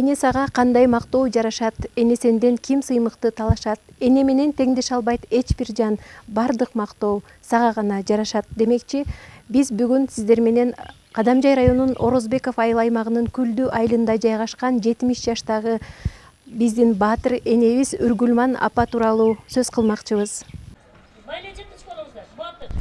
Эне сага кандай мактоо жарашат, эне сенден ким сыймыкты талашат, эне менен теңдеш албайт эч бир жан, бардык мактоо сага гана жарашат демекчи, биз бүгүн сиздер менен Кадамжай районунун Орозбеков айыл аймагынын Күлдү айылында жайгашкан 70 жаштагы биздин баатыр энебиз Үргүлман апа тууралуу сөз кылмакчыбыз.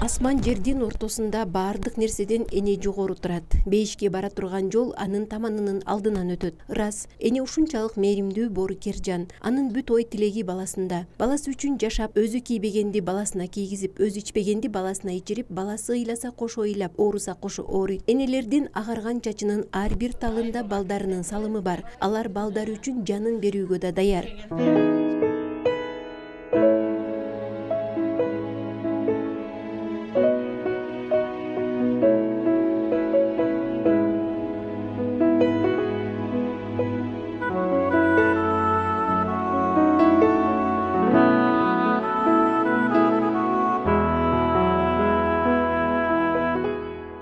Асман жердин ортосунда баардык нерседен эне жогору турат. Бейишке бара турган жол анын таманынын алдынан өтөт. Ырас, эне ушунчалык мээримдүү боорукер жан. Анын бүт ой тилеги баласында. Баласы үчүн жашап, өзү кийбегенди баласына кийгизип, өзү ичпегенди баласына ичирип, баласы ыйласа кошо ыйлап, ооруса кошо ооруйт. Энелердин агарган чачынын ар бир талында балдарынын салымы бар. Алар балдары үчүн жанын берүүгө да даяр.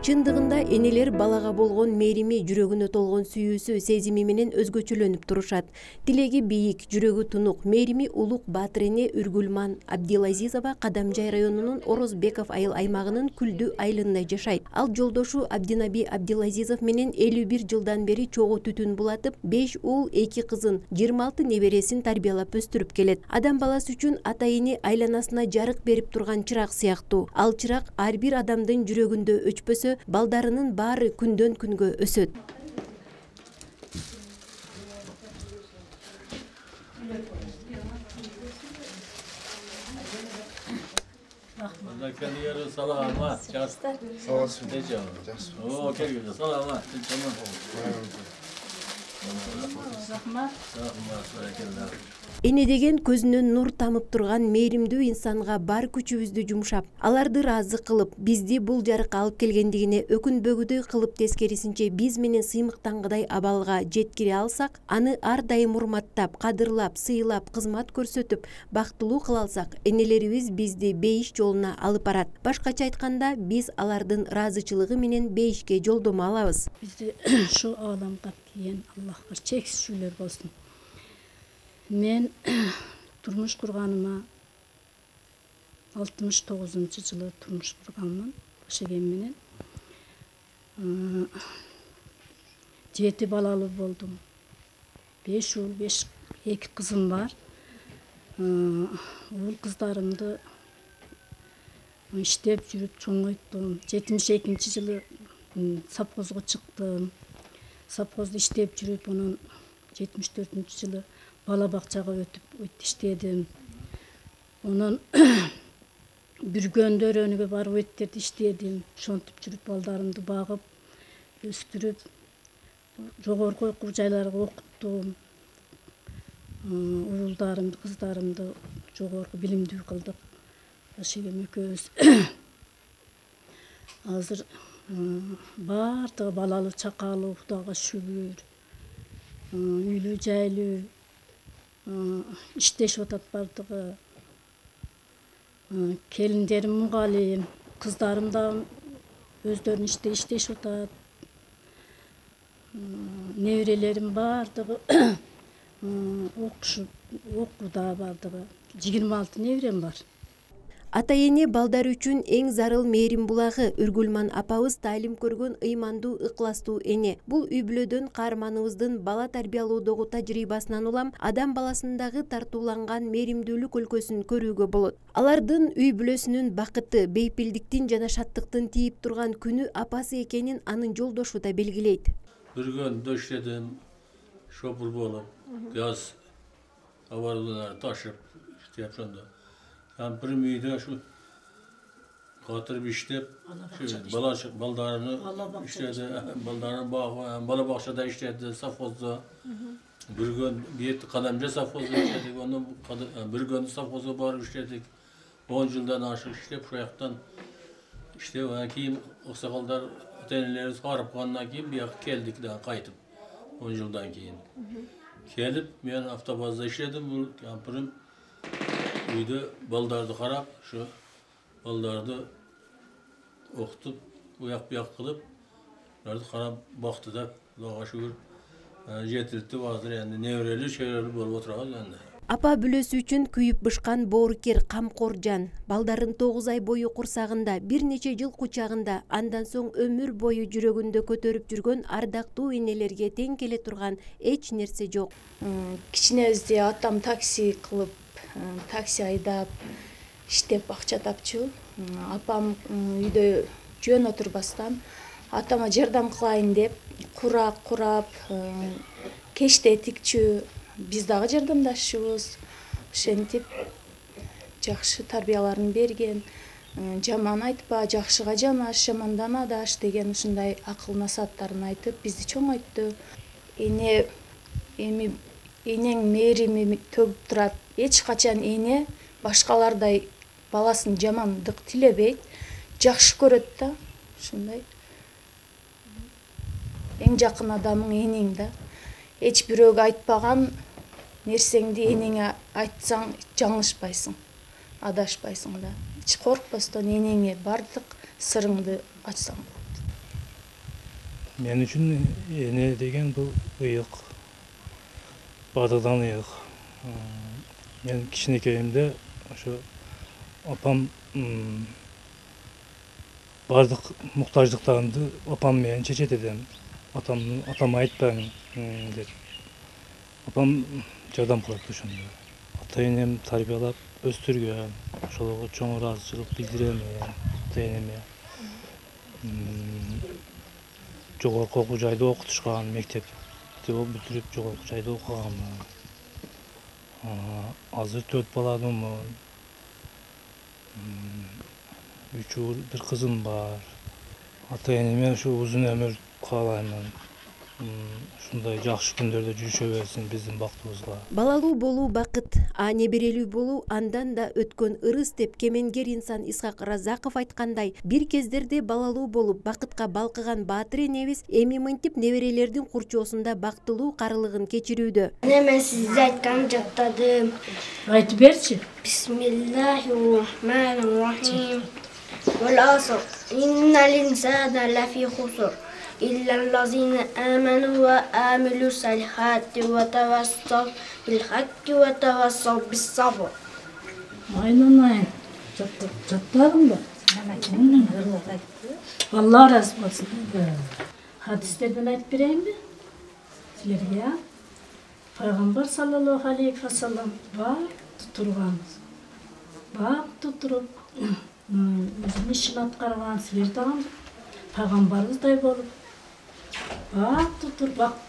Чындыгында энелер балага болгон мээрими, жүрөгүнө толгон сүйүүсү, сезими менен өзгөчөлөнүп турушат. Тилеги бийик, жүрөгү тунук, мээрими улук баатыр эне Үргүлман Абдилазизова Кадамжай районунун Орозбеков айыл аймагынын Күлдү айылында жашайт. Ал жолдошу Абдинаби Абдилазизов менен 51 жылдан бери чогуу түтүн булатып, 5 уул, 2 кызын, 26 небересин тарбиялап өстүрүп келет. Адам баласы үчүн ата эне айланасына жарык берип турган чырак сыяктуу. Ал чырак ар бир адамдын жүрөгүндө өчпөсө, балдарынын баары күндөн күнгө өсөт. Эне деген көзүнөн нур тамып турган мээримдүү инсанга бар күчүбүздү жумшап, аларды ыраазы кылып, бизди бул жарыкка алып келгендигине өкүнбөгүдөй кылып, тескерисинче биз менен сыймыктангыдай абалга жеткире алсак, аны ар дайым урматтап, кадырлап, сыйлап, кызмат көрсөтүп, бактылуу кыла алсак, энелерибиз бизди бейиш жолуна алып барат. Башкача айтканда, биз алардын ыраазычылыгы менен бейишке жолдомо алабыз. Бизди ушу ааламга кийин Аллахка чексиз шүгүрлөр болсун. Мен турмуш курганыма 69-жылы турмуш курганмын, Ошеген менен. 7 балалуу болдум. 5 уул, 2 кызым бар. Уул кыздарымды иштеп жүрүп чоңойттум. 72-жылы совхозго чыктым. Совхозду иштеп жүрүп, анан 74-жылы бала бакчага өтүп иштедим. Онан бүргөндөр өнүгө барып өттерди иштедим. Ошентип жүрүп балдарымды багып, өстүрүп, жогорку окуу жайларга окуттум. Уулдарымды, кыздарымды жогорку билимдүү кылдык. Ошеген экөөбүз азыр баардыгы балалуу, чакалуу, Кудайга шүгүр. Үйлүү жайлуу иштешип атат бардыгы. Келиндерим мугалим, кыздарым да өздөрүнүн иштешип атат. Неберелерим бардыгы окууда бардыгы. 26 неберем бар. Ата эне балдар үчүн эң зарыл мээрим булагы. Үргүлман апабыз таалим көргөн ыймандуу, ыкластуу эне. Бул үй бүлөдөн каарманыбыздын бала тарбиялоодогу тажрыйбасынан улам адам баласындагы тартууланган мээримдүүлүк өлкөсүн көрүүгө болот. Алардын үй бүлөсүнүн бакыты, бейпилдиктин жана шаттыктын тийип турган күнү апасы экенин анын жолдошу да белгилейт. Бүргөндө иштедим, шопур болуп, газ товарлар ташып иштеп ошондо. Кампирим үйдө ушу катырып иштеп, балдарыны иштеди, балдарын багып, бала бакчада иштеди, совхоздо. Бүргөн бет Кадамжай совхоздо иштедик, анан Бүргөн совхозго барып иштедик. 10 жылдан ашык иштеп, ошол жактан иштеп, анан кийин аксакалдар ата-энелерибиз карып калгандан кийин бияка келдик да кайтып. 10 жылдан кийин. Келип, мен автобазда иштедим, бул кампирим үйдө балдарды карап, ошо балдарды окутуп, уяк буяк кылып, аларды карап бакты да, Кудайга шүгүр. Жетілді bazı yani nevreli şeyleri bolup oturağız yani. Апа бүлөсү үчүн күйүп бышкан боорукер камкор жан. Балдарын 9 ай бою курсагында, бир нече жыл кучагында, андан соң өмүр бою жүрөгүндө көтөрүп жүргөн ардактуу энелерге тең келе турган эч нерсе жок. Кичинебизде атам такси кылып, такси айдап, иштеп акча тапчу. Апам үйдө жөн отурбастан атама жардам кылайын деп курап, кечте тикчү, биз дагы жардамдашчубуз. Ошентип жакшы тарбияларын берген, жаман айтпа, жакшыга жанаш, жамандан адаш деген ушундай акыл насааттарын айтып бизди чоңойтту. Эми энең мээрими төгүп турат. Эч качан эне башкалардай баласын жамандык тилебейт, жакшы көрөт да. Ушундай эң жакын адамың энең да. Эч бирөөгө айтпаган нерсеңди энеңе айтсаң жаңылышпайсың, адашпайсың да. Эч коркпостон энеңе бардык сырыңды ачсаң болот. Мен үчүн эне деген бул ыйык, бадыдан ыйык. Мен кичинекейимде ошо апам бардык муктаждыктарымды апам менен чечет эдим. Атама айтпайм деп. Апам жардам кылат ошондо. Ата энем тарбиялап өстүргөн, ошолорго чоң ыраазычылык билдирем ата энеме. Жогорку окуу жайда окутушкан, мектепти бүтүрүп жогорку жайда окуганмын. Азыр 4 баладымын. 3 уул, 1 кызым бар. Ата энеме ушу узун өмүр каалаймын. Ушундай жакшы күндөрдө жүрүшө берсин биздин бактыбызга. Балалуу болуу бакыт, а неберелүү болуу андан да өткөн ырыс деп кемеңгер инсан Исхак Разаков айткандай, бир кездерде балалуу болуп бакытка балкыган баатыр энебиз эми мынтип неберелердин курчоосунда бактылуу карылыгын кечирүүдө. Мен сизге айткан жаттадым. Айтып берчи. Бисмиллахир-рахманир-рахим. Вал аср. Иннал инсана лафи хуср. إلا الذين آمنوا وعملوا الصالحات وتواصوا بالحق وتواصوا بالصبر. Aynen. Çatladım da. Allah razı olsun. Hadislerden ayıp bireyim mi? Sizlerge ya. Peygamber sallallahu aleyhi ve sellem bak tuturganız. Bak tuturup özünü işin atkargan sizler dağın Peygamberimizdey bolup. Bak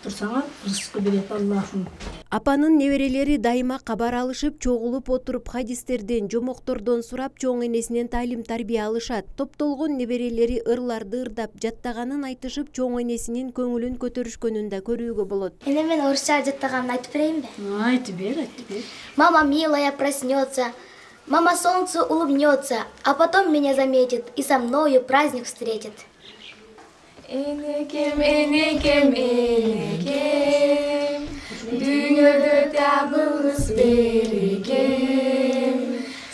турсаңар рызкы берет Аллахым. Апанын неберелери дайыма кабар алышып, чогулуп отуруп хадистерден, жомоктордон сурап, чоң энесинен талим тарбия алышат. Топтолгон неберелери ырларды ырдап, жаттаганын айтышып, чоң энесинин көңүлүн көтөрүшкөнүн да көрүүгө болот. Эне мен орусча жаттаганын айтып берейин бе? Айтып бер. Мама милая проснется, мама солнцу улыбнется, а потом меня заметит и со мною праздник встретит. Enekем, enekem, enekem, dünyada tabımız berekem,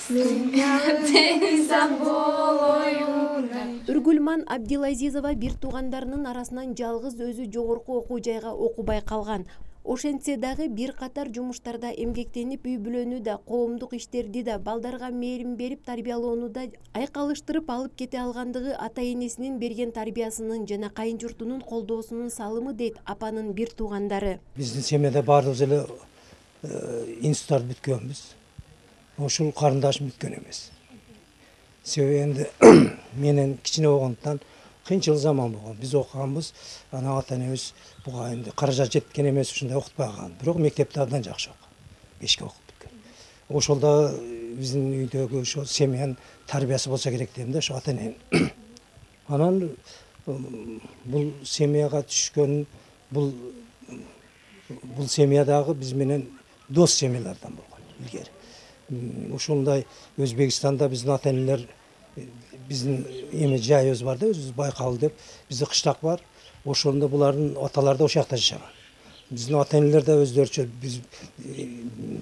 denize boloyuna. Үргүлман Абдилазизова бир туугандарынын арасынан жалгыз өзү жогорку окуу жайга окубай калган. Ошентсе дагы бир катар жумуштарда эмгектенип үй бүлөнү да, коомдук иштерди да, балдарга мээрим берип тарбиялоону да айкалыштырып алып кете алгандыгы ата энесинин берген тарбиясынын жана кайын журтунун колдоосунун салымы дейт апанын бир туугандары. Биздин семьяда баардыгыбыз эле институттарды бүткөнбүз. Ошол карындашым бүткөн эмес. Себеби энди менен кичине болгондуктан кыйынчылык заман болгон. Биз окуганбыз, ана ата энебиз буга энди каражат жеткен эмес, ушундай окутпай калган. Бирок мектепте абдан жакшы окуган. 5ке окуп бүткөн. Ошолда биздин үйдөгү ошо семьянын тарбиясы болсо керек дейм да, ошо ата эненин. Анан бул семьяга түшкөн, бул семьядагы биз менен дос семьялардан болгон илгери. Ошондой Өзбекстанда биздин ата энелер биздин эми жайыбыз бар да, өзүбүз Байкал деп, бизде кыштак бар. Ошондо булардын аталары да ошол жакта жашаган. Биздин ата энелер да өздөрүчө биз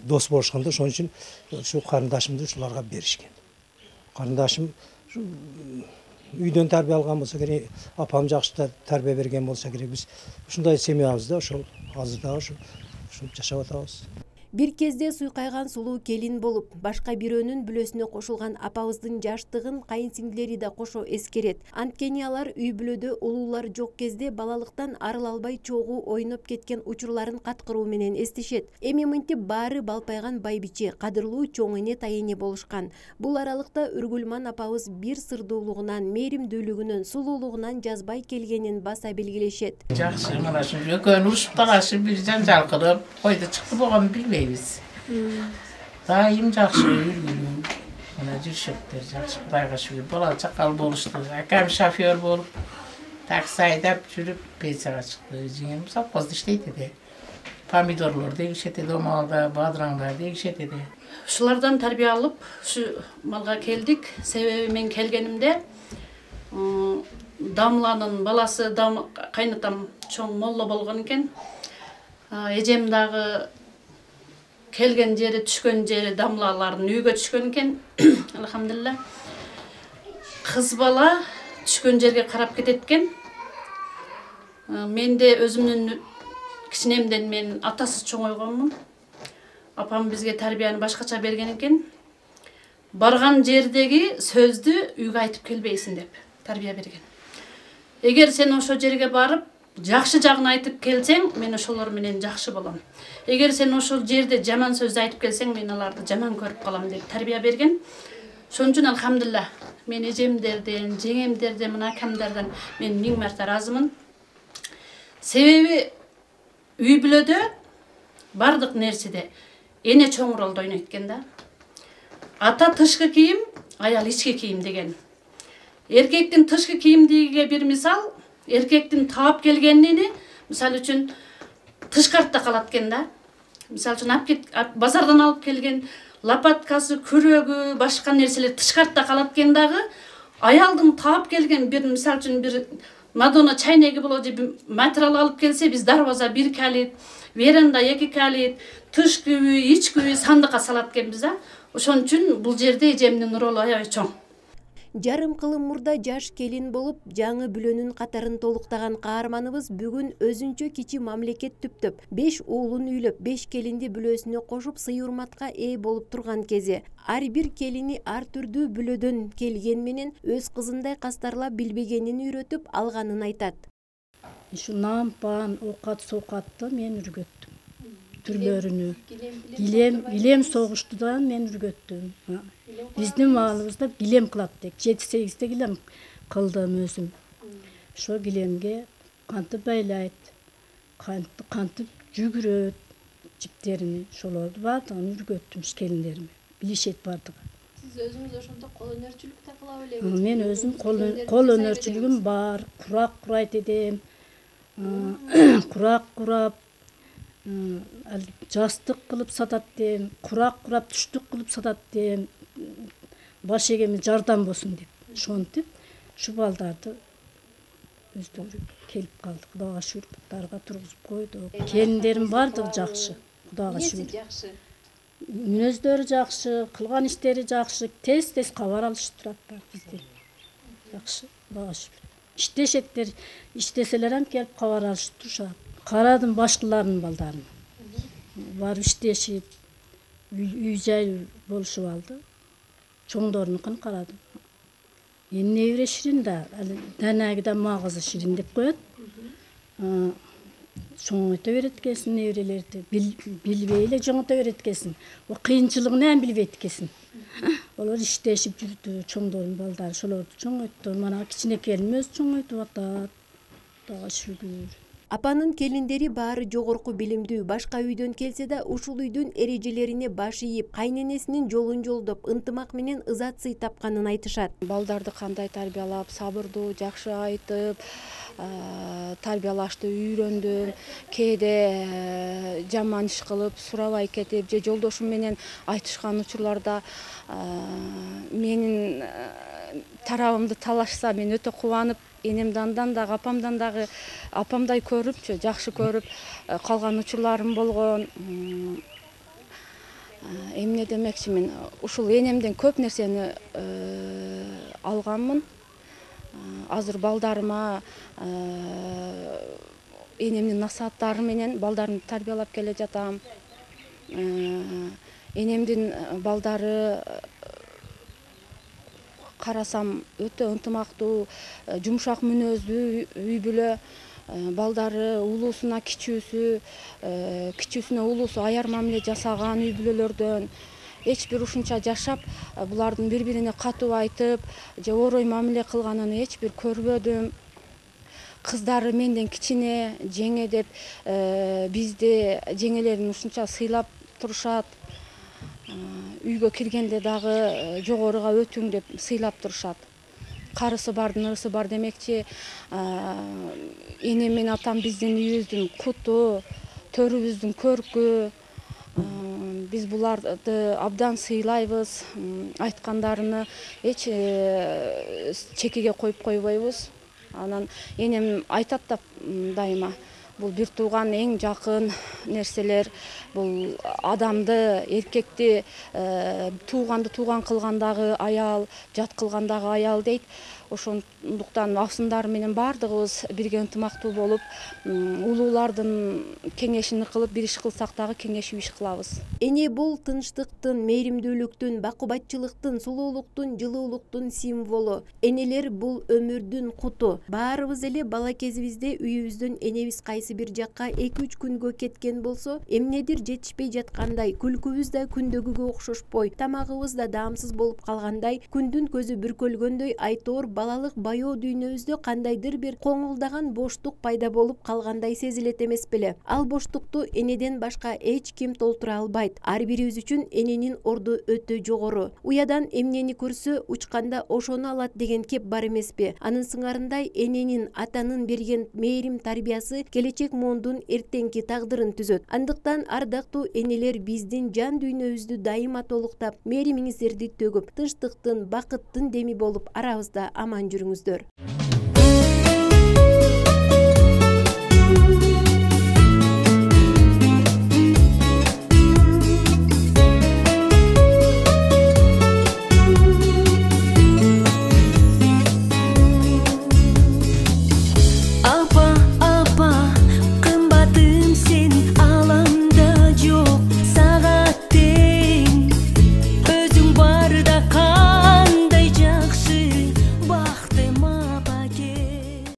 дос болушканда, ошон үчүн ушу карындашымды ушуларга беришкен. Карындашым үйдөн тарбия алган болсо керек, апам жакшы тарбия берген болсо керек, биз ушундай семьябызда ошол азыр дагы ушинтип жашап атабыз. Бир кезде суйкайган сулуу келин болуп, башка бирөөнүн бүлөсүнө кошулган апабыздын жаштыгын кайынсиңдилери да кошо эскерет. Анткени алар үй бүлөдө улуулар жок кезде балалыктан арыла албай чогуу ойноп кеткен учурларын каткыруу менен эстешет. Эми мынтип баары балпайган байбиче, кадырлуу чоң эне тайэне болушкан. Бул аралыкта Үргүлман апабыз бир сырдуулугунан, мээримдүүлүгүнөн, сулуулугунан жазбай келгенин баса белгилешет. Жакшы, мына ушу экөөнү урушуп талашып, бир жанжал кылып, койду чыкты болгон билбейм. Дайым жакшы үргүлүү. Мына жүрүшөттөр жакшы, Кудайга шүгүр. Бала чакал болушту. Акам шофер болуп, такси айдап жүрүп пенсияга чыкты. Жеңем совхозда иштейт эди. Помидорлор дегишет эди, омалда бадыраңдар дегишет эди. Ушулардан тарбия алып, ушу малга келдик. Себеби мен келгенимде Дамланын баласы, кайнатам чоң молла болгон экен. Эжем дагы келген жери, түшкөн жери Дамлалардын үйгө түшкөн экен. Алхамдулилла. Кыз бала түшкөн жерге карап кетет экен. Мен де өзүмдүн кичинемден мен атасы чоңойгонмун. Апам бизге тарбияны башкача берген экен. Барган жердеги сөздү үйгө айтып келбейсиң деп тарбия берген. Эгер сен ошо жерге барып жакшы жагын айтып келсең, мен ошолор менен жакшы болом. Эгер сен ошол жерде жаман сөздү айтып келсең, мен аларды жаман көрүп калам деп тарбия берген. Ошон үчүн алхамдулилла, мен эжемдерден, жеңемдерден, мына акамдардан мен миң марта ыраазымын. Себеби үй бүлөдө бардык нерседе эне чоң ролду ойнойт экен да. Ата тышкы кийим, аял ички кийим деген. Эркектин тышкы кийимдиге бир мисал, эркектин таап келгенини, мисалы үчүн тышкартта калат экен да. Мисалы үчүн базардан алып келген лопаткасы, күрөгү, башка нерселер тышкартта калат экен дагы. Аялдын таап келген бир мисалы үчүн бир Мадонна чайнеги болот же материал алып келсе, биз дарбаза бир калит, веранда эки калит, тышкы үй, ички үй сандыкка салат экенбиз да. Ошон үчүн бул жерде эжемдин ролу аябай чоң. Жарым кылым мурда жаш келин болуп, жаңы бүлөнүн катарын толуктаган каарманыбыз бүгүн өзүнчө кичи мамлекет түптөп, 5 уулун үйлөп, 5 келинди бүлөсүнө кошуп, сый урматка ээ болуп турган кези. Ар бир келини ар түрдүү бүлөдөн келген менен өз кызындай кастарлап билбегенин үйрөтүп алганын айтат. Ушу нампан, оокат, соокатты мен үргөттүм. Түрлөрүнү, килем согуштудан мен үргөттүм. Биздин маалыбызда килем кылат деп, 7-8 килем кылдым өзүм. Ошо килемге кантип байлайт, кантип жүгүрөт жиптерини, ошолорду баардыгын үргөттүм келиндериме. Билишет баардыгы. Сиз өзүңүз ошондо кол өнөрчүлүк да кыла белебиз? Мен өзүм кол өнөрчүлүгүм бар, курак курайт эдем. Курак курап, жастык кылып сатат дем, курак курап түштүк кылып сатат дем. Баш эгеме жардам болсун деп, ошентип, ушу балдарды өздөрү келип калды. Кудайга шүгүр, дарга тургузуп койду. Келиндерим бардыгы жакшы, Кудайга шүгүр. Жакшы. Мүнөздөрү жакшы, кылган иштери жакшы, тез кабар алышып тураттар бизден. Жакшы, Кудайга шүгүр. İşteşetler, işteseler hem gelip kavar alışıp duruşar. Karadım başkalarının baldarını. Var işteşip, üycay boluşup aldı. Çoğundorunukunu karadım. Yeni nevre şirin de, denegiden mağazı şirin deyip koyat. Çoğunlukta öğretkesin nevrelerdi. Bilbeyle çoğunlukta öğretkesin. O kıyınçılığını hem bilbeytkesin. Olar işteşip yürüdü, çoğundorun baldarı, şolordu çoğun öttü. Mana kiçine kelmez çoğun öttü, vatat. Dağa şükür. Апанын келиндери баары жогорку билимдүү, башка үйдөн келсе да ушул үйдүн эрежелерине баш ийип, кайненесинин жолун жолдоп, ынтымак менен ызат сый тапканын айтышат. Балдарды кандай тарбиялап, сабырдуу, жакшы айтып, тарбиялашты үйрөндүм. Кээде жаман иш кылып, сурабай кетип, же жолдошум менен айтышкан учурларда менин тарабымды талашса, мен өтө кубанып, энемден дагы, апамдан дагы апамдай көрүпчү, жакшы көрүп калган учурларым болгон. Эмне демекчи, мен ушул энемден көп нерсени алганмын. Азыр балдарыма энемдин насааттары менен балдарымды тарбиялап келе жатам. Энемдин балдары карасам өтө ынтымактуу, жумшак мүнөздүү үй бүлө. Балдары улуусуна кичүүсүнө улуусу аяр мамиле жасаган үй бүлөлөрдөн. Эч бир ушунча жашап, булардын бири-бирине катуу айтып, же орой мамиле кылганын эч бир көрбөдүм. Кыздары менден кичине, жеңе деп бизди жеңелерин ушунча сыйлап турушат. Үйгө киргенде дагы жогоруга өтүң деп сыйлап турушат. Карысы бардын ырысы бар демекчи, энем менен атам биздин үйүбүздүн куту, төрүбүздүн көркү. Биз буларды абдан сыйлайбыз. Айткандарыны эч чекиге коюп койбойбуз. Анан энем айтат да дайыма, бул бир тууган эң жакын нерселер. Бул адамды, эркекти тууганды тууган кылгандагы аял, жат кылгандагы аял дейт. Ошондуктан абсындары менен бардыгыбыз бирге ынтымактуу болуп, улуулардын кеңешин кылып, бир иш кылсак дагы кеңешип иш кылабыз. Эне бул тынчтыктын, мээримдүүлүктүн, бакубатчылыктын, сулуулуктун, жылуулуктун символу. Энелер бул өмүрдүн куту. Баарыбыз эле бала кезибизде үйүбүздөн энебиз кайсы бир жакка 2-3 күнгө кеткен болсо, эмнедир жетишпей жаткандай, күлкүбүз да күндөгүгө окшошпой, тамагыбыз да даамсыз болуп калгандай, күндүн көзү бүркөлгөндөй айтоор балалык баяу дүйнөбүздө кандайдыр бир коңулдаган боштук пайда болуп калгандай сезилет эмес беле? Ал боштукту энеден башка эч ким толтура албайт. Ар бирибиз үчүн эненин орду өтө жогору. Уядан эмнени көрсө, учканда ошону алат деген кеп бар эмеспи? Анын сыңарындай эненин, атанын берген мээрим тарбиясы келечек муундун эртеңки тагдырын түзөт. Андыктан ардактуу энелер биздин жан дүйнөбүздү дайыма толуктап, мээримиңиздерди төгүп, тынчтыктын, бакыттын деми болуп арабызда аман жүрүңүздөр.